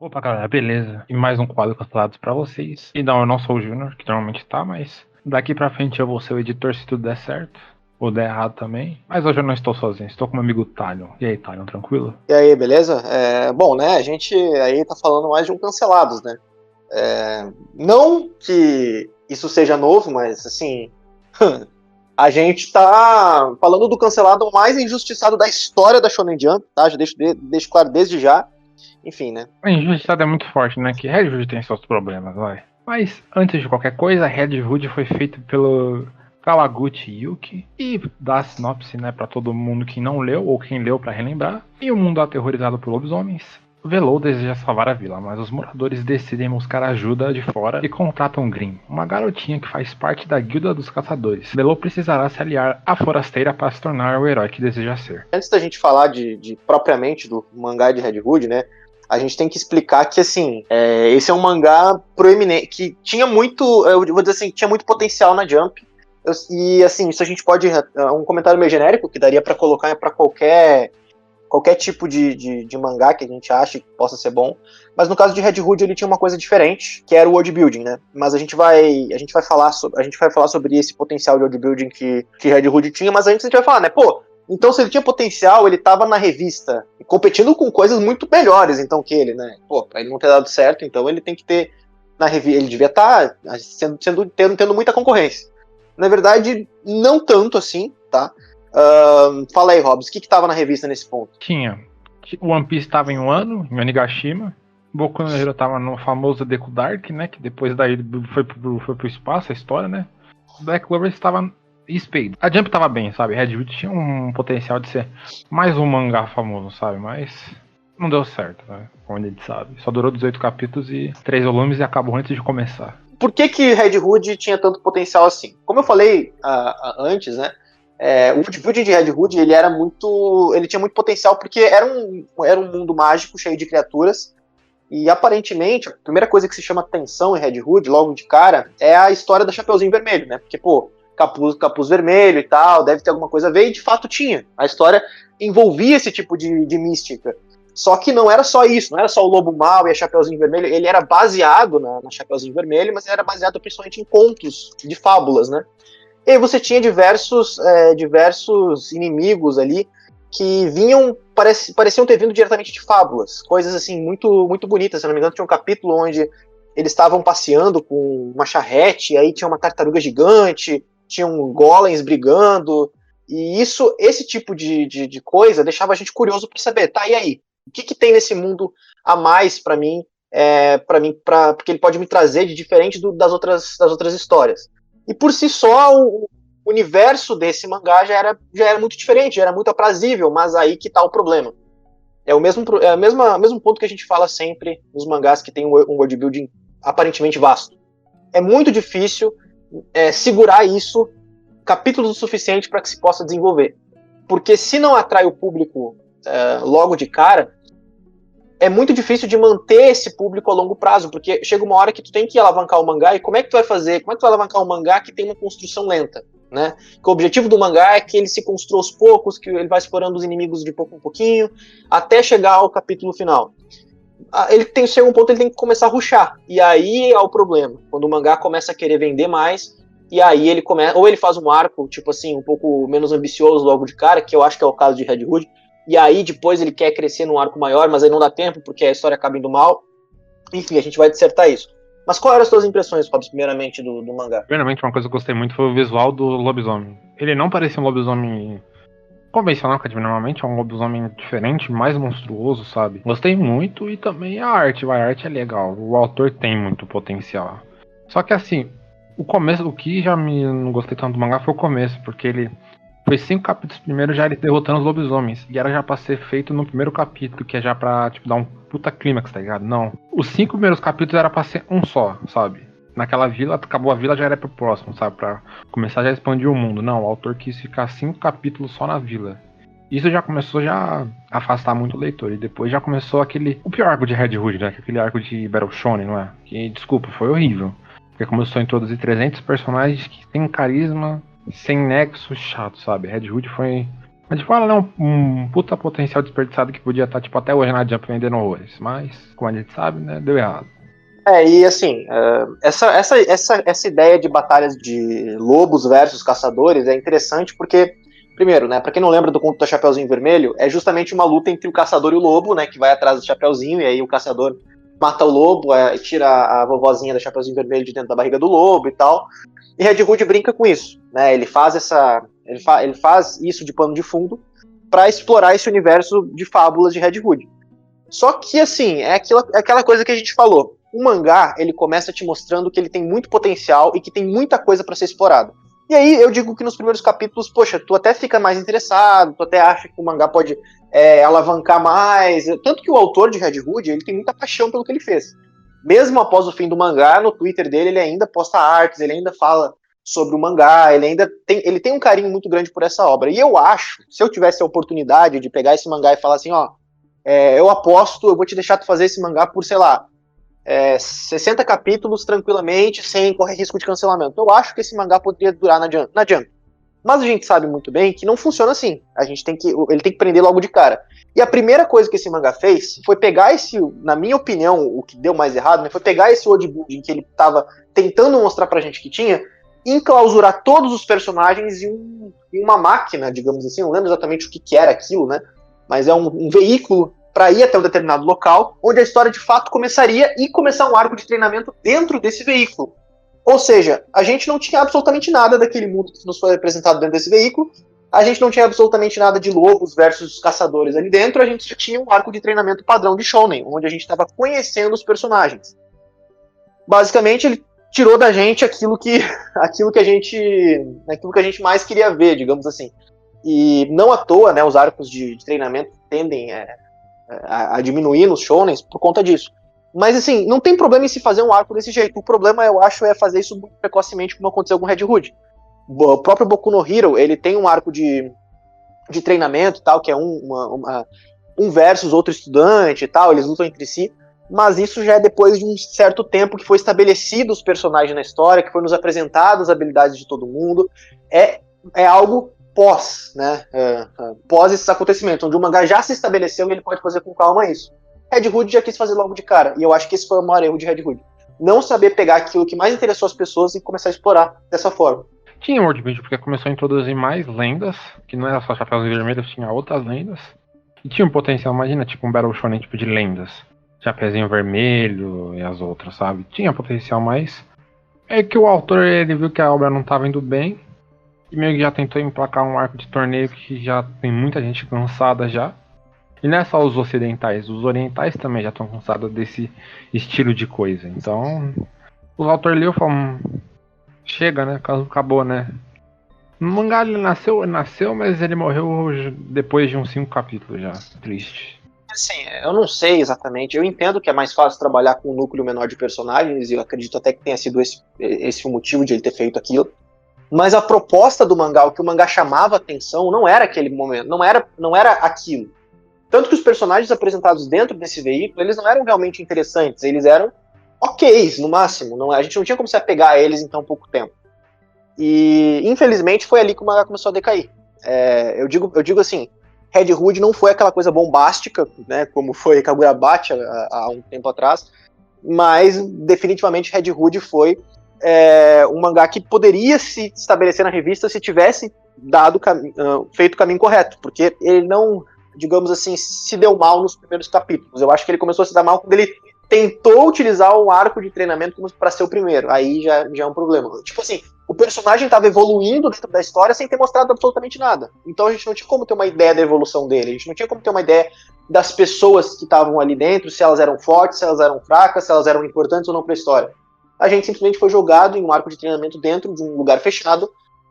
Opa, galera, beleza? E mais um quadro cancelado pra vocês. E não, eu não sou o Júnior, que normalmente tá, mas daqui pra frente eu vou ser o editor se tudo der certo. Ou der errado também. Mas hoje eu não estou sozinho, estou com meu amigo Talion. E aí, Talion, tranquilo? E aí, beleza? Bom, né, a gente aí tá falando mais de um cancelados, né? Não que isso seja novo, mas assim, a gente tá falando do cancelado mais injustiçado da história da Shonen Jump, tá? Já deixo claro desde já. Enfim, né? A injustiça é muito forte, né? Que Red Hood tem seus problemas, vai. Mas antes de qualquer coisa, Red Hood foi feito pelo Kawaguchi Yuki. E dá a sinopse, né, pra todo mundo que não leu ou quem leu pra relembrar. Em um mundo aterrorizado por lobisomens, Velou deseja salvar a vila, mas os moradores decidem buscar ajuda de fora e contratam Grim, uma garotinha que faz parte da guilda dos caçadores. Velou precisará se aliar à forasteira para se tornar o herói que deseja ser. Antes da gente falar de propriamente do mangá de Red Hood, né? A gente tem que explicar que, assim, esse é um mangá proeminente, que tinha muito, eu vou dizer assim, tinha muito potencial na Jump. E, assim, isso a gente pode, um comentário meio genérico, que daria para colocar para qualquer tipo de mangá que a gente ache que possa ser bom. Mas no caso de Red Hood, ele tinha uma coisa diferente, que era o world building, né? Mas a gente vai falar sobre esse potencial de world building que Red Hood tinha, mas antes a gente vai falar, né? Pô, então se ele tinha potencial, ele tava na revista competindo com coisas muito melhores, então, que ele, né? Pô, pra ele não ter dado certo, então ele tem que ter na revista, ele devia estar tendo muita concorrência. Na verdade, não tanto assim, tá? Fala aí, Hobbs, o que tava na revista nesse ponto? Tinha. O One Piece estava em um ano, em Onigashima. Boku no Hero tava no famoso Deku Dark, né? Que depois daí foi pro espaço, a história, né? Black Clover estava Spade. A Jump tava bem, sabe? Red Hood tinha um potencial de ser mais um mangá famoso, sabe? Mas não deu certo, né? Como a gente sabe. Só durou 18 capítulos e 3 volumes e acabou antes de começar. Por que Red Hood tinha tanto potencial assim? Como eu falei antes, né? O world building de Red Hood ele tinha muito potencial porque era um mundo mágico cheio de criaturas e aparentemente a primeira coisa que se chama atenção em Red Hood logo de cara é a história da Chapeuzinho Vermelho, né? Porque pô, capuz vermelho e tal, deve ter alguma coisa a ver, e de fato tinha. A história envolvia esse tipo de mística. Só que não era só isso, não era só o Lobo Mau e a Chapeuzinho Vermelho, ele era baseado na Chapeuzinho Vermelho, mas era baseado principalmente em contos de fábulas, né? E aí você tinha diversos inimigos ali que pareciam ter vindo diretamente de fábulas, coisas assim muito muito bonitas. Se não me engano, tinha um capítulo onde eles estavam passeando com uma charrete, e aí tinha uma tartaruga gigante, tinham golems brigando, e esse tipo de coisa deixava a gente curioso para saber, tá, e aí? O que tem nesse mundo a mais para mim, porque ele pode me trazer de diferente das outras histórias. E por si só, o universo desse mangá já era muito diferente, já era muito aprazível, mas aí que tá o problema. É o mesmo ponto que a gente fala sempre nos mangás que tem um world building aparentemente vasto. É muito difícil segurar isso capítulos o suficiente para que se possa desenvolver. Porque se não atrai o público logo de cara, é muito difícil de manter esse público a longo prazo, porque chega uma hora que tu tem que alavancar o mangá, e como é que tu vai fazer? Como é que tu vai alavancar um mangá que tem uma construção lenta, né? Que o objetivo do mangá é que ele se construa aos poucos, que ele vai explorando os inimigos de pouco em pouquinho, até chegar ao capítulo final. Chega um ponto ele tem que começar a rushar, e aí é o problema, quando o mangá começa a querer vender mais, e aí ele começa, ou ele faz um arco, tipo assim, um pouco menos ambicioso logo de cara, que eu acho que é o caso de Red Hood, e aí depois ele quer crescer num arco maior, mas aí não dá tempo, porque a história acaba indo mal. Enfim, a gente vai dissertar isso. Mas quais eram as suas impressões, Fábio, primeiramente, do mangá? Primeiramente, uma coisa que eu gostei muito foi o visual do lobisomem. Ele não parecia um lobisomem convencional, que normalmente é um lobisomem diferente, mais monstruoso, sabe? Gostei muito, e também a arte é legal. O autor tem muito potencial. Só que assim, o que já me não gostei tanto do mangá foi o começo, porque ele foi 5 capítulos primeiro já ele derrotando os lobisomens. E era já pra ser feito no primeiro capítulo, que é já pra, tipo, dar um puta clímax, tá ligado? Não. Os 5 primeiros capítulos era pra ser um só, sabe? Naquela vila, acabou a vila, já era pro próximo, sabe? Pra começar já a expandir o mundo. Não, o autor quis ficar 5 capítulos só na vila. Isso já começou já a afastar muito o leitor. E depois já começou o pior arco de Red Hood, né? Aquele arco de Battle Shonen, não é? Que, desculpa, foi horrível. Porque começou a introduzir 300 personagens que têm carisma, sem nexo, chato, sabe? Red Hood foi A gente fala, né, um puta potencial desperdiçado que podia estar, tipo, até hoje na Jump vendendo horrores. Mas, como a gente sabe, né, deu errado. E assim, essa ideia de batalhas de lobos versus caçadores é interessante porque, primeiro, né, pra quem não lembra do conto do Chapeuzinho Vermelho, é justamente uma luta entre o caçador e o lobo, né, que vai atrás do Chapeuzinho, e aí o caçador mata o lobo, tira a vovozinha do Chapeuzinho Vermelho de dentro da barriga do lobo e tal. E Red Hood brinca com isso, né, ele faz isso de pano de fundo para explorar esse universo de fábulas de Red Hood. Só que, assim, é aquela coisa que a gente falou. O mangá, ele começa te mostrando que ele tem muito potencial e que tem muita coisa para ser explorada. E aí eu digo que nos primeiros capítulos, poxa, tu até fica mais interessado, tu até acha que o mangá pode alavancar mais. Tanto que o autor de Red Hood, ele tem muita paixão pelo que ele fez. Mesmo após o fim do mangá, no Twitter dele, ele ainda posta artes, ele ainda fala sobre o mangá, ele tem um carinho muito grande por essa obra. E eu acho, se eu tivesse a oportunidade de pegar esse mangá e falar assim, ó, eu aposto, eu vou te deixar tu fazer esse mangá por, sei lá, 60 capítulos tranquilamente, sem correr risco de cancelamento. Eu acho que esse mangá poderia durar na Jump. Mas a gente sabe muito bem que não funciona assim. Ele tem que prender logo de cara. E a primeira coisa que esse mangá fez foi pegar na minha opinião, o que deu mais errado, né, foi pegar esse world building que ele estava tentando mostrar pra gente que tinha, e enclausurar todos os personagens em uma máquina, digamos assim. Eu não lembro exatamente o que era aquilo, né? Mas é um veículo para ir até um determinado local, onde a história de fato começaria e começar um arco de treinamento dentro desse veículo. Ou seja, a gente não tinha absolutamente nada daquele mundo que nos foi apresentado dentro desse veículo, a gente não tinha absolutamente nada de lobos versus caçadores ali dentro, a gente já tinha um arco de treinamento padrão de Shonen, onde a gente estava conhecendo os personagens. Basicamente, ele tirou da gente aquilo que a gente mais queria ver, digamos assim. E não à toa, né, os arcos de treinamento tendem a diminuir nos shonens por conta disso. Mas assim, não tem problema em se fazer um arco desse jeito. O problema, eu acho, é fazer isso muito precocemente, como aconteceu com Red Hood. O próprio Boku no Hero, ele tem um arco de treinamento e tal, que é um versus outro estudante e tal, eles lutam entre si, mas isso já é depois de um certo tempo que foi estabelecido os personagens na história, que foi nos apresentado as habilidades de todo mundo. É algo pós, né? Pós esses acontecimentos, onde o mangá já se estabeleceu e ele pode fazer com calma isso. Red Hood já quis fazer logo de cara, e eu acho que esse foi o maior erro de Red Hood. Não saber pegar aquilo que mais interessou as pessoas e começar a explorar dessa forma. Tinha World Building porque começou a introduzir mais lendas, que não era só Chapeuzinho Vermelho, tinha outras lendas. E tinha um potencial, imagina, tipo um Battle Shonen tipo de lendas. Chapeuzinho Vermelho e as outras, sabe? Tinha potencial, mas é que o autor, ele viu que a obra não estava indo bem, e meio que já tentou emplacar um arco de torneio que já tem muita gente cansada já. E não é só os ocidentais, os orientais também já estão cansados desse estilo de coisa. Então, o autor leu e falou, chega, né? Acabou, né? O mangá ele nasceu, mas ele morreu depois de uns 5 capítulos já. Triste. Assim, eu não sei exatamente. Eu entendo que é mais fácil trabalhar com um núcleo menor de personagens, e eu acredito até que tenha sido esse o motivo de ele ter feito aquilo. Mas a proposta do mangá, o que o mangá chamava atenção, não era aquele momento, não era aquilo. Tanto que os personagens apresentados dentro desse veículo, eles não eram realmente interessantes, eles eram ok, no máximo. A gente não tinha como se apegar a eles em tão pouco tempo. E, infelizmente, foi ali que o mangá começou a decair. Eu digo assim, Red Hood não foi aquela coisa bombástica, né, como foi Kagurabachi há um tempo atrás, mas definitivamente Red Hood foi um mangá que poderia se estabelecer na revista se tivesse feito o caminho correto, porque ele não, digamos assim, se deu mal nos primeiros capítulos. Eu acho que ele começou a se dar mal quando ele tentou utilizar um arco de treinamento para ser o primeiro. Aí já é um problema. Tipo assim, o personagem estava evoluindo dentro da história sem ter mostrado absolutamente nada. Então a gente não tinha como ter uma ideia da evolução dele. A gente não tinha como ter uma ideia das pessoas que estavam ali dentro, se elas eram fortes, se elas eram fracas, se elas eram importantes ou não para a história. A gente simplesmente foi jogado em um arco de treinamento dentro de um lugar fechado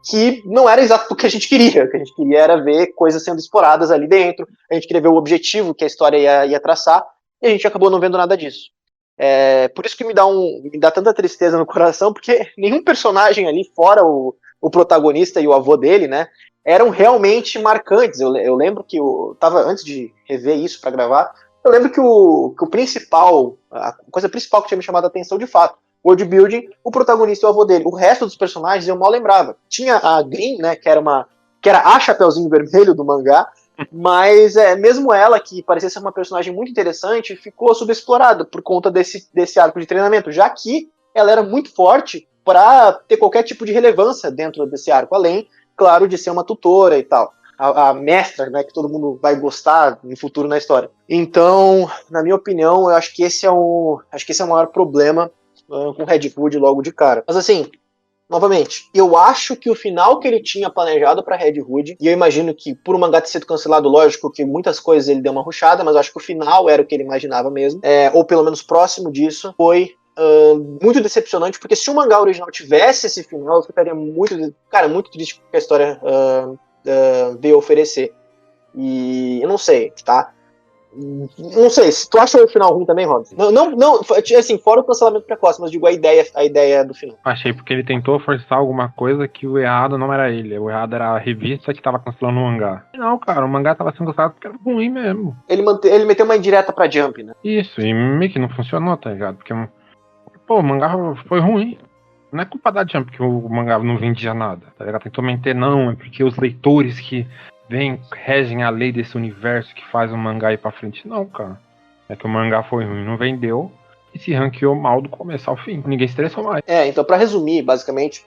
que não era exato o que a gente queria. O que a gente queria era ver coisas sendo exploradas ali dentro, a gente queria ver o objetivo que a história ia traçar, e a gente acabou não vendo nada disso. Por isso que me dá tanta tristeza no coração, porque nenhum personagem ali, fora o protagonista e o avô dele, né, eram realmente marcantes. Eu lembro que antes de rever isso para gravar, eu lembro que o principal, a coisa principal que tinha me chamado a atenção de fato, world building, o protagonista e o avô dele. O resto dos personagens eu mal lembrava. Tinha a Green, né, que era uma que era a Chapeuzinho Vermelho do mangá, mas mesmo ela, que parecia ser uma personagem muito interessante, ficou subexplorada por conta desse arco de treinamento, já que ela era muito forte para ter qualquer tipo de relevância dentro desse arco, além, claro, de ser uma tutora e tal. A mestra, né, que todo mundo vai gostar no futuro na história. Então, na minha opinião, eu acho que esse é o maior problema com Red Hood logo de cara. Mas assim, novamente, eu acho que o final que ele tinha planejado pra Red Hood, e eu imagino que por o mangá ter sido cancelado, lógico que muitas coisas ele deu uma rushada, mas eu acho que o final era o que ele imaginava mesmo, ou pelo menos próximo disso, foi muito decepcionante, porque se o mangá original tivesse esse final, eu ficaria muito triste com a história veio oferecer. E eu não sei, tá? Não sei, se tu acha o final ruim também, Rob? Não, assim, fora o cancelamento precoce, mas digo a ideia do final. Achei porque ele tentou forçar alguma coisa que o errado não era ele. O errado era a revista que tava cancelando o mangá. Não, cara, o mangá tava sendo cancelado porque era ruim mesmo. Ele meteu uma indireta pra Jump, né? Isso, e meio que não funcionou, tá ligado? Porque, pô, o mangá foi ruim. Não é culpa da Jump que o mangá não vendia nada, tá ligado? Tentou mentir, não, é porque os leitores que regem a lei desse universo que faz o mangá ir pra frente. Não, cara. É que o mangá foi ruim, não vendeu e se ranqueou mal do começo ao fim. Ninguém se estressou mais. Então pra resumir, basicamente,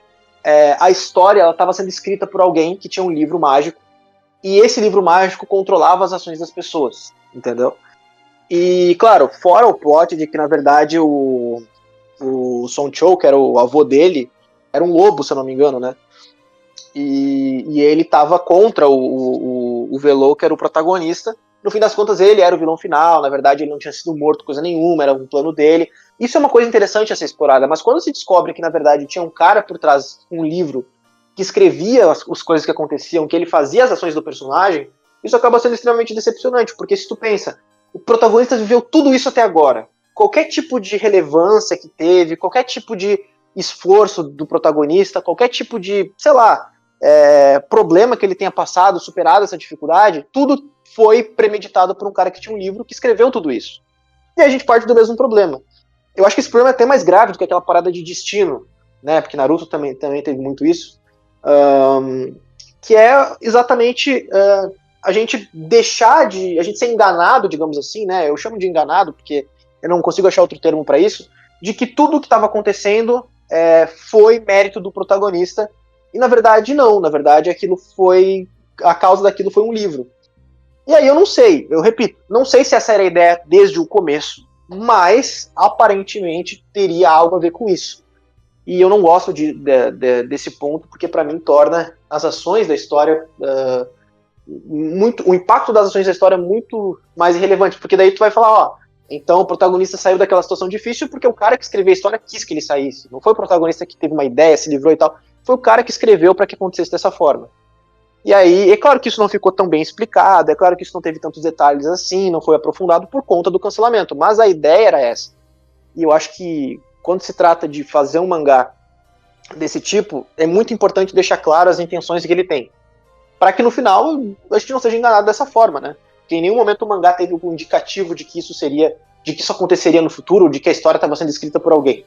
a história ela estava sendo escrita por alguém que tinha um livro mágico e esse livro mágico controlava as ações das pessoas, entendeu? E, claro, fora o plot de que, na verdade, o Song Chou, que era o avô dele, era um lobo, se eu não me engano, né? E ele tava contra o Velô, que era o protagonista. No fim das contas, ele era o vilão final. Na verdade, ele não tinha sido morto, coisa nenhuma, era um plano dele. Isso é uma coisa interessante a ser explorada, mas quando se descobre que, na verdade, tinha um cara por trás, um livro, que escrevia as coisas que aconteciam, que ele fazia as ações do personagem, isso acaba sendo extremamente decepcionante, porque se tu pensa, o protagonista viveu tudo isso até agora. Qualquer tipo de relevância que teve, qualquer tipo de esforço do protagonista, qualquer tipo de, sei lá, problema que ele tenha passado, superado essa dificuldade, tudo foi premeditado por um cara que tinha um livro que escreveu tudo isso. E a gente parte do mesmo problema. Eu acho que esse problema é até mais grave do que aquela parada de destino, né? Porque Naruto também teve muito isso. Que é exatamente a gente a gente ser enganado, digamos assim, né? Eu chamo de enganado porque eu não consigo achar outro termo para isso, de que tudo o que estava acontecendo foi mérito do protagonista. E na verdade não, na verdade a causa daquilo foi um livro. E aí eu não sei, eu repito, não sei se essa era a ideia desde o começo, mas aparentemente teria algo a ver com isso. E eu não gosto desse ponto, porque para mim torna as ações da história o impacto das ações da história muito mais irrelevante, porque daí tu vai falar, então o protagonista saiu daquela situação difícil porque o cara que escreveu a história quis que ele saísse. Não foi o protagonista que teve uma ideia, se livrou e tal. Foi o cara que escreveu para que acontecesse dessa forma. E aí, é claro que isso não ficou tão bem explicado, é claro que isso não teve tantos detalhes assim, não foi aprofundado por conta do cancelamento, mas a ideia era essa. E eu acho que quando se trata de fazer um mangá desse tipo, é muito importante deixar claro as intenções que ele tem. Para que no final a gente não seja enganado dessa forma, né? Porque em nenhum momento o mangá teve algum indicativo de que isso aconteceria no futuro, de que a história estava sendo escrita por alguém.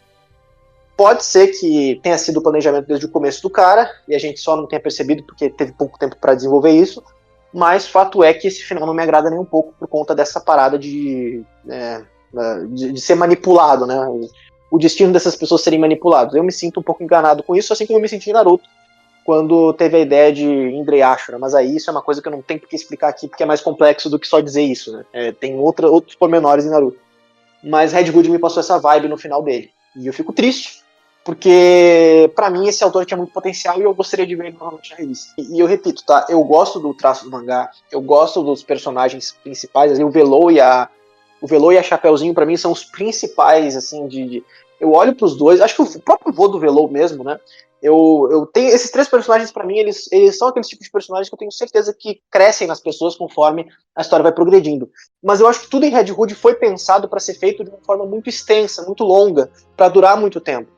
Pode ser que tenha sido o planejamento desde o começo do cara, e a gente só não tenha percebido porque teve pouco tempo para desenvolver isso, mas fato é que esse final não me agrada nem um pouco por conta dessa parada de ser manipulado, né? O destino dessas pessoas serem manipulados. Eu me sinto um pouco enganado com isso, assim como eu me senti em Naruto, quando teve a ideia de Indra Ashura, mas aí isso é uma coisa que eu não tenho por que explicar aqui, porque é mais complexo do que só dizer isso, né? Tem outros pormenores em Naruto. Mas Red Hood me passou essa vibe no final dele, e eu fico triste, porque pra mim esse autor tinha muito potencial e eu gostaria de ver ele novamente na revista. E eu repito, tá? Eu gosto do traço do mangá, eu gosto dos personagens principais, assim, o Velô e a Chapeuzinho pra mim são os principais, assim, eu olho pros dois, acho que o próprio vô do Velô mesmo, né? Eu tenho esses três personagens pra mim, eles são aqueles tipos de personagens que eu tenho certeza que crescem nas pessoas conforme a história vai progredindo. Mas eu acho que tudo em Red Hood foi pensado para ser feito de uma forma muito extensa, muito longa, para durar muito tempo.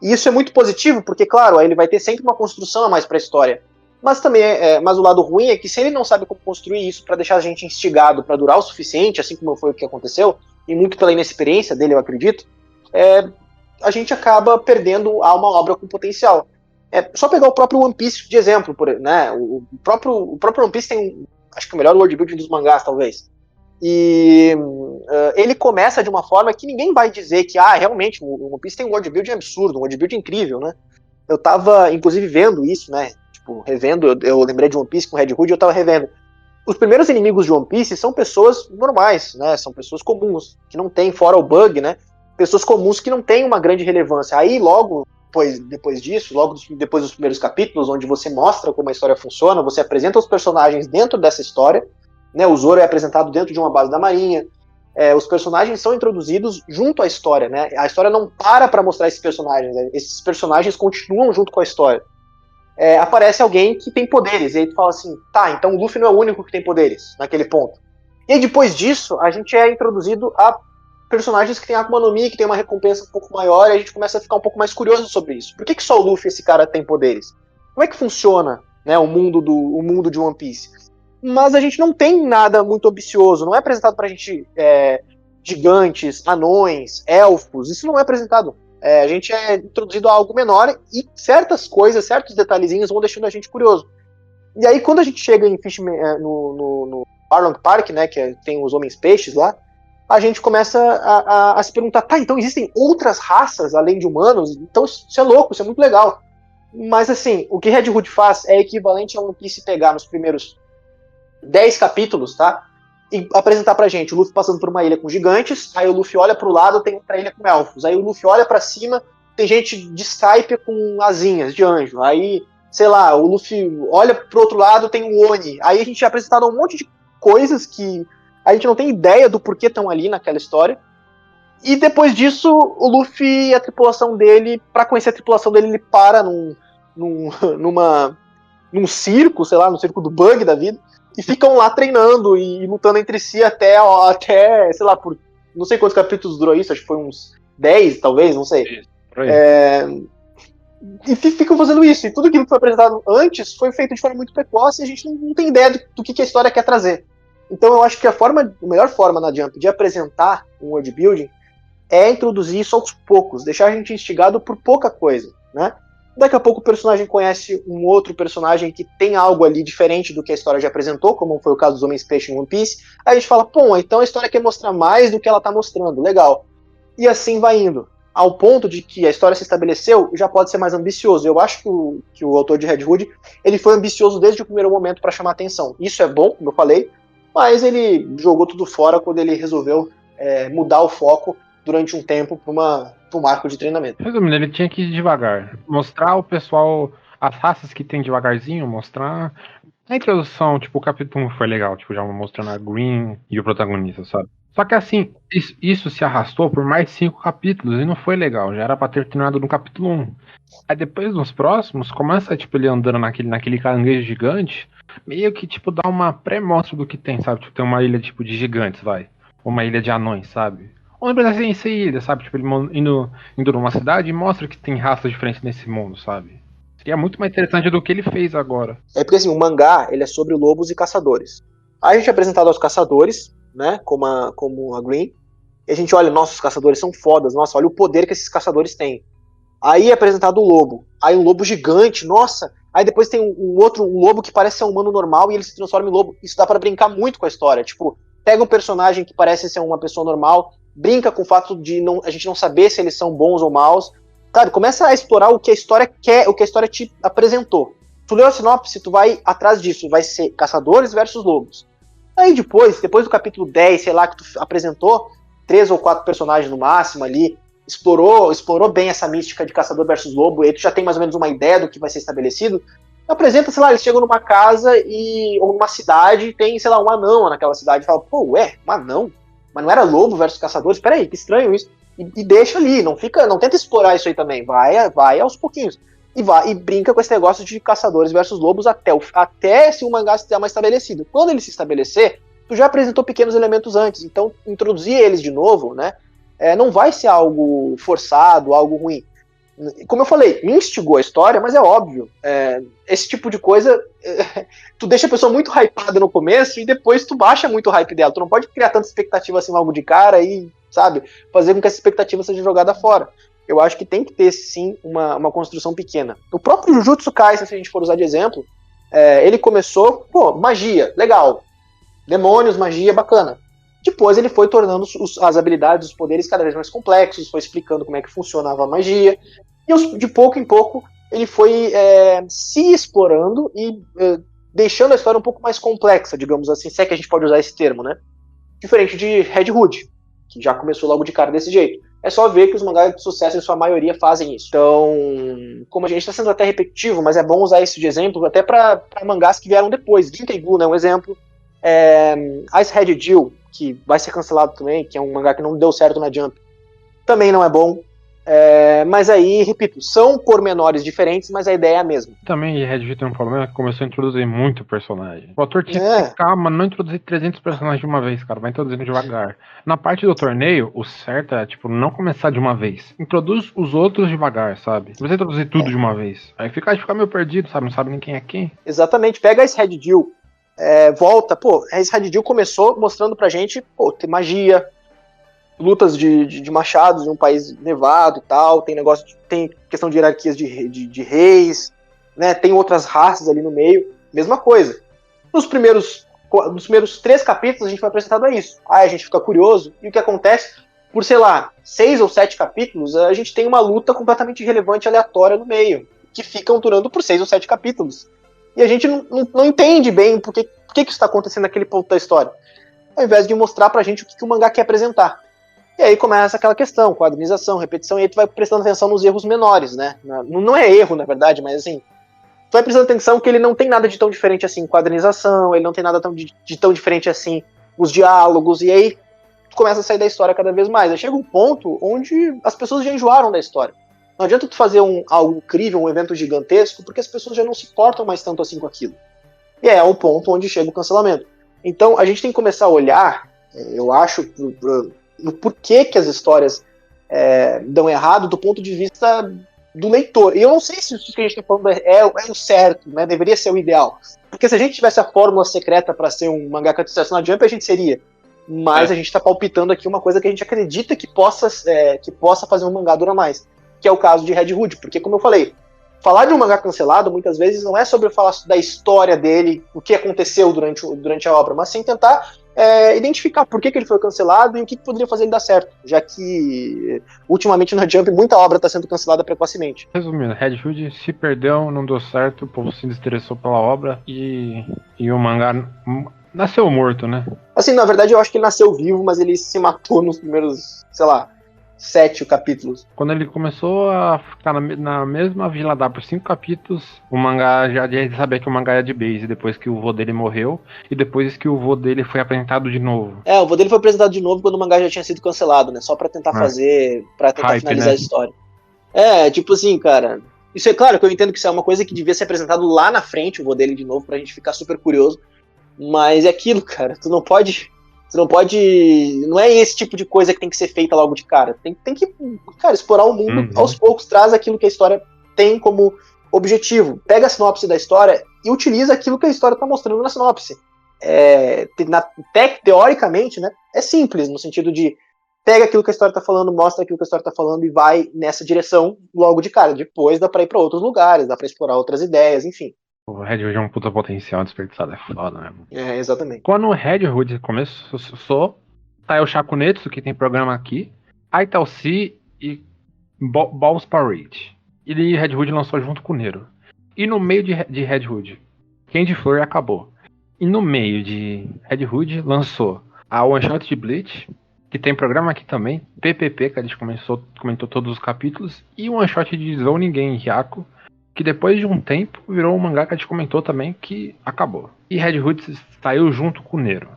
E isso é muito positivo, porque, claro, aí ele vai ter sempre uma construção a mais para a história. Mas também, mas o lado ruim é que se ele não sabe como construir isso para deixar a gente instigado para durar o suficiente, assim como foi o que aconteceu, e muito pela inexperiência dele, eu acredito, a gente acaba perdendo uma obra com potencial. É só pegar o próprio One Piece de exemplo, né? O próprio One Piece tem, acho que o melhor world building dos mangás, talvez. E ele começa de uma forma que ninguém vai dizer que, realmente, o One Piece tem um world building absurdo, um world building incrível, né? Eu tava, inclusive, vendo isso, né? Tipo, revendo, eu lembrei de One Piece com Red Hood e eu tava revendo. Os primeiros inimigos de One Piece são pessoas normais, né? São pessoas comuns, que não tem, fora o bug, né? Pessoas comuns que não têm uma grande relevância. Aí, logo depois disso, logo depois dos primeiros capítulos, onde você mostra como a história funciona, você apresenta os personagens dentro dessa história, né? O Zoro é apresentado dentro de uma base da Marinha, os personagens são introduzidos junto à história, né? A história não para mostrar esses personagens, né? Esses personagens continuam junto com a história. Aparece alguém que tem poderes, e aí tu fala assim, tá, então o Luffy não é o único que tem poderes, naquele ponto. E aí depois disso, a gente é introduzido a personagens que tem Akuma no Mi, que tem uma recompensa um pouco maior, e a gente começa a ficar um pouco mais curioso sobre isso. Por que só o Luffy, esse cara, tem poderes? Como é que funciona, né, o mundo de One Piece? Mas a gente não tem nada muito ambicioso, não é apresentado pra gente gigantes, anões, elfos, isso não é apresentado. A gente é introduzido a algo menor e certas coisas, certos detalhezinhos vão deixando a gente curioso. E aí quando a gente chega em no Arlong Park, né, que tem os homens peixes lá, a gente começa a se perguntar, tá, então existem outras raças além de humanos? Então isso é louco, isso é muito legal. Mas assim, o que Red Hood faz é equivalente a One Piece pegar nos primeiros 10 capítulos, tá? E apresentar pra gente o Luffy passando por uma ilha com gigantes, aí o Luffy olha pro lado, tem outra ilha com elfos, aí o Luffy olha pra cima, tem gente de Skype com asinhas de anjo, aí, sei lá, o Luffy olha pro outro lado, tem o Oni, aí a gente é apresentado um monte de coisas que a gente não tem ideia do porquê estão ali naquela história, e depois disso, o Luffy e a tripulação dele, pra conhecer a tripulação dele, ele para num circo, sei lá, no circo do Bug da vida, e ficam lá treinando e lutando entre si até, sei lá, por não sei quantos capítulos durou isso, acho que foi uns 10, talvez, não sei. E ficam fazendo isso, e tudo aquilo que foi apresentado antes foi feito de forma muito precoce e a gente não tem ideia do que a história quer trazer. Então eu acho que a melhor forma na Jump de apresentar um world building é introduzir isso aos poucos, deixar a gente instigado por pouca coisa, né? Daqui a pouco o personagem conhece um outro personagem que tem algo ali diferente do que a história já apresentou, como foi o caso dos Homens Peixe em One Piece. Aí a gente fala, pô, então a história quer mostrar mais do que ela tá mostrando, legal. E assim vai indo. Ao ponto de que a história se estabeleceu, já pode ser mais ambicioso. Eu acho que o autor de Red Hood, ele foi ambicioso desde o primeiro momento para chamar atenção. Isso é bom, como eu falei, mas ele jogou tudo fora quando ele resolveu mudar o foco durante um tempo para um arco de treinamento. Resumindo, ele tinha que ir devagar. Mostrar o pessoal, as raças que tem devagarzinho, mostrar. Na introdução, tipo, o capítulo 1 foi legal, tipo, já mostrando a Green e o protagonista, sabe? Só que assim, isso se arrastou por mais 5 capítulos e não foi legal, já era pra ter terminado no capítulo 1. Aí depois, nos próximos, começa, tipo, ele andando naquele caranguejo gigante, meio que, tipo, dá uma pré-mostra do que tem, sabe? Tipo, tem uma ilha, tipo, de gigantes, vai. Uma ilha de anões, sabe? Ou não precisa ser ilha, sabe? Tipo, ele indo numa cidade e mostra que tem raças diferentes nesse mundo, sabe? Seria muito mais interessante do que ele fez agora. É porque assim, o mangá, ele é sobre lobos e caçadores. Aí a gente é apresentado aos caçadores, né? Como a Green. E a gente olha, nossa, os caçadores são fodas. Nossa, olha o poder que esses caçadores têm. Aí é apresentado o lobo. Aí um lobo gigante, nossa. Aí depois tem um lobo que parece ser um humano normal e ele se transforma em lobo. Isso dá pra brincar muito com a história. Tipo, pega um personagem que parece ser uma pessoa normal, brinca com o fato de a gente não saber se eles são bons ou maus. Sabe, começa a explorar o que a história quer, o que a história te apresentou. Tu leu a sinopse, tu vai atrás disso, vai ser caçadores versus lobos. Aí depois do capítulo 10, sei lá, que tu apresentou 3 ou 4 personagens no máximo ali, explorou bem essa mística de caçador versus lobo, e aí tu já tem mais ou menos uma ideia do que vai ser estabelecido, apresenta, sei lá, eles chegam numa casa ou numa cidade, tem, sei lá, um anão naquela cidade, e fala, pô, um anão? Mas não era lobo versus caçadores? Peraí, que estranho isso. E deixa ali, não tenta explorar isso aí também, vai aos pouquinhos. E brinca com esse negócio de caçadores versus lobos até se o mangá estiver mais estabelecido. Quando ele se estabelecer, tu já apresentou pequenos elementos antes, então introduzir eles de novo, né, não vai ser algo forçado, algo ruim. Como eu falei, me instigou a história, mas é óbvio, esse tipo de coisa, tu deixa a pessoa muito hypada no começo e depois tu baixa muito o hype dela. Tu não pode criar tanta expectativa assim logo de cara e, sabe, fazer com que essa expectativa seja jogada fora. eu acho que tem que ter, sim, uma construção pequena. O próprio Jujutsu Kaisen, se a gente for usar de exemplo, ele começou, magia, legal. Demônios, magia, bacana. Depois ele foi tornando as habilidades, os poderes cada vez mais complexos, foi explicando como é que funcionava a magia, e de pouco em pouco ele foi se explorando e deixando a história um pouco mais complexa, digamos assim, se é que a gente pode usar esse termo, né? Diferente de Red Hood, que já começou logo de cara desse jeito. É só ver que os mangás de sucesso, em sua maioria, fazem isso. Então, como a gente está sendo até repetitivo, mas é bom usar isso de exemplo até para mangás que vieram depois. Genkai Blue é um exemplo. Ice Red Jill, que vai ser cancelado também, que é um mangá que não deu certo na Jump, também não é bom. Mas aí, repito, são pormenores diferentes, mas a ideia é a mesma. Também Red Hood tem um problema que começou a introduzir muito personagem. O autor tinha que ficar, mas não introduzir 300 personagens de uma vez, cara. Vai introduzindo devagar. Na parte do torneio, o certo é, não começar de uma vez. Introduz os outros devagar, sabe? Não precisa introduzir tudo de uma vez. Aí fica meio perdido, sabe? Não sabe nem quem é quem. Exatamente. Pega esse Red Jill, volta. Esse Red Jill começou mostrando pra gente, tem magia, lutas de machados em um país nevado e tal, tem questão de hierarquias de reis, né, tem outras raças ali no meio, mesma coisa. Nos primeiros 3 capítulos a gente foi apresentado a isso. Aí a gente fica curioso, e o que acontece? Por, 6 ou 7 capítulos, a gente tem uma luta completamente irrelevante e aleatória no meio, que ficam durando por 6 ou 7 capítulos. E a gente não entende bem por que isso está acontecendo naquele ponto da história. Ao invés de mostrar pra gente o que o mangá quer apresentar. E aí começa aquela questão, quadrinização, repetição, e aí tu vai prestando atenção nos erros menores, né? Não é erro, na verdade, mas assim, tu vai prestando atenção que ele não tem nada de tão diferente assim em quadrinização, ele não tem nada de tão diferente assim os diálogos, e aí tu começa a sair da história cada vez mais. Aí chega um ponto onde as pessoas já enjoaram da história. Não adianta tu fazer algo incrível, um evento gigantesco, porque as pessoas já não se importam mais tanto assim com aquilo. E é o ponto onde chega o cancelamento. Então a gente tem que começar a olhar, eu acho, no porquê que as histórias dão errado do ponto de vista do leitor. E eu não sei se isso que a gente está falando é o certo, né? Deveria ser o ideal. Porque se a gente tivesse a fórmula secreta para ser um mangaka de sucesso na Jump, a gente seria. Mas a gente está palpitando aqui uma coisa que a gente acredita que possa fazer um mangá durar mais. Que é o caso de Red Hood. Porque, como eu falei, falar de um mangá cancelado muitas vezes não é sobre falar da história dele, o que aconteceu durante a obra, mas sim tentar identificar por que ele foi cancelado e o que poderia fazer ele dar certo, já que ultimamente na Jump muita obra está sendo cancelada precocemente. Resumindo, Red Hood se perdeu, não deu certo, o povo se desinteressou pela obra e o mangá nasceu morto, né? Assim, na verdade eu acho que ele nasceu vivo, mas ele se matou nos primeiros, 7 capítulos. Quando ele começou a ficar na mesma Vila Dá por 5 capítulos, o mangá já sabia que o mangá era de base, depois que o vô dele morreu, e depois que o vô dele foi apresentado de novo. O vô dele foi apresentado de novo quando o mangá já tinha sido cancelado, né? Só pra tentar Hype, finalizar né? a história. Tipo assim, cara, isso é claro que eu entendo que isso é uma coisa que devia ser apresentado lá na frente, o vô dele de novo, pra gente ficar super curioso, mas é aquilo, cara, tu não pode... Não é esse tipo de coisa que tem que ser feita logo de cara. Tem que, cara, explorar o mundo aos poucos, traz aquilo que a história tem como objetivo. Pega a sinopse da história e utiliza aquilo que a história está mostrando na sinopse. Teoricamente, né, é simples, no sentido de pega aquilo que a história está falando, mostra aquilo que a história está falando e vai nessa direção logo de cara. Depois dá para ir para outros lugares, dá para explorar outras ideias, enfim. O Red Hood é um puta potencial desperdiçado, é foda mesmo. Exatamente. Quando o Red Hood começou, tá o Shakunetsu, que tem programa aqui, aí tá o C e Balls Parade. E Red Hood lançou junto com o Nero. E no meio de Red Hood, Candy Flor acabou. E no meio de Red Hood lançou a One Shot de Bleach, que tem programa aqui também, PPP, que a gente comentou todos os capítulos, e One Shot de Zou Ninguém Hyaku, que depois de um tempo virou um mangá que a gente comentou também, que acabou. E Red Hood saiu junto com o Nero,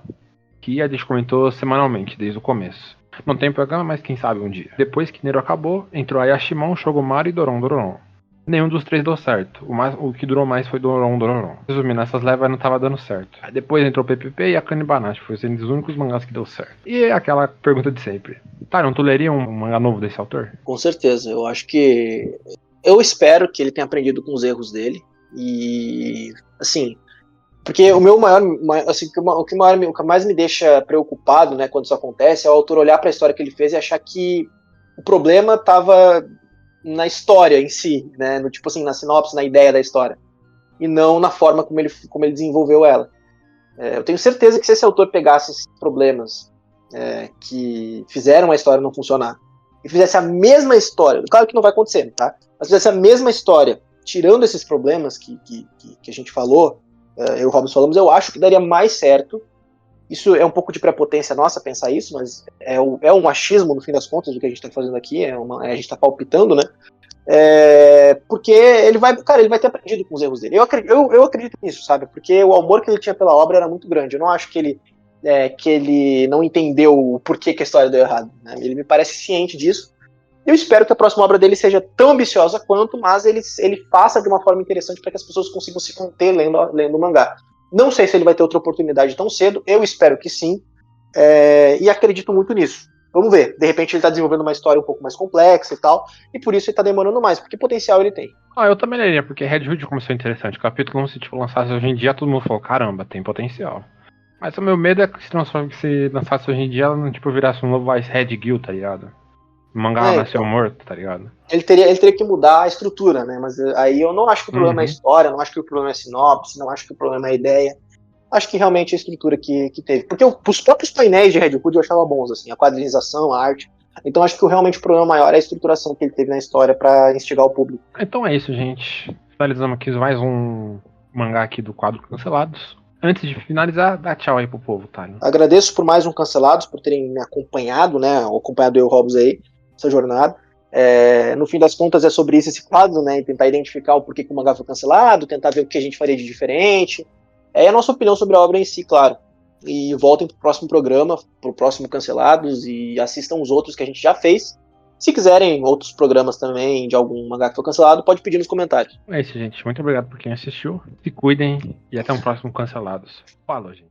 que a gente comentou semanalmente, desde o começo. Não tem programa, mas quem sabe um dia. Depois que Nero acabou, entrou Ayashimon, Shogomaru e Doron. Nenhum dos 3 deu certo. O que durou mais foi Doron. Resumindo, essas levas não tava dando certo. Aí depois entrou o PPP e a Akane Banashi. Foi sendo os únicos mangás que deu certo. E aquela pergunta de sempre. Não tu leria um mangá novo desse autor? Com certeza. Eu acho que... Eu espero que ele tenha aprendido com os erros dele. E... Assim... Porque o meu maior... Assim, o que mais me deixa preocupado, né, quando isso acontece, é o autor olhar para a história que ele fez e achar que o problema estava na história em si, né? No, tipo assim, na sinopse, na ideia da história. E não na forma como ele desenvolveu ela. Eu tenho certeza que se esse autor pegasse esses problemas que fizeram a história não funcionar e fizesse a mesma história, claro que não vai acontecer, tá? Mas fizesse a mesma história, tirando esses problemas que a gente falou, eu e o Robson falamos, eu acho que daria mais certo. Isso é um pouco de prepotência nossa pensar isso, mas é um achismo, no fim das contas, do que a gente está fazendo aqui, a gente está palpitando, né? Porque ele vai ter aprendido com os erros dele. Eu acredito nisso, sabe? Porque o amor que ele tinha pela obra era muito grande. Eu não acho que ele não entendeu o porquê que a história deu errado, né? Ele me parece ciente disso. Eu espero que a próxima obra dele seja tão ambiciosa quanto, mas ele faça de uma forma interessante para que as pessoas consigam se conter lendo o mangá. Não sei se ele vai ter outra oportunidade tão cedo, eu espero que sim, e acredito muito nisso. Vamos ver, de repente ele está desenvolvendo uma história um pouco mais complexa e tal, e por isso ele está demorando mais, porque potencial ele tem. Eu também leria, porque Red Hood começou interessante. O capítulo, se tipo, lançasse hoje em dia, todo mundo falou, caramba, tem potencial. Mas o meu medo é que se lançasse hoje em dia, ela não tipo, virasse um novo Ice Red Guild, tá ligado? O mangá nasceu morto, tá ligado? Ele teria que mudar a estrutura, né? Mas aí eu não acho que o problema é a história, não acho que o problema é a sinopse, não acho que o problema é a ideia. Acho que realmente a estrutura que teve. Porque os próprios painéis de Red Hood eu achava bons, assim, a quadrinização, a arte. Então acho que realmente o problema maior é a estruturação que ele teve na história pra instigar o público. Então é isso, gente. Finalizamos aqui mais um mangá aqui do quadro Cancelados. Antes de finalizar, dá tchau aí pro povo, tá? Agradeço por mais um Cancelados, por terem me acompanhado, né? Acompanhado eu e o Hobbs aí, essa jornada. No fim das contas é sobre isso esse quadro, né? Tentar identificar o porquê que o mangá foi cancelado, tentar ver o que a gente faria de diferente. É a nossa opinião sobre a obra em si, claro. E voltem pro próximo programa, pro próximo Cancelados, e assistam os outros que a gente já fez. Se quiserem outros programas também de algum mangá que foi cancelado, pode pedir nos comentários. É isso, gente. Muito obrigado por quem assistiu. Se cuidem e até um próximo Cancelados. Falou, gente.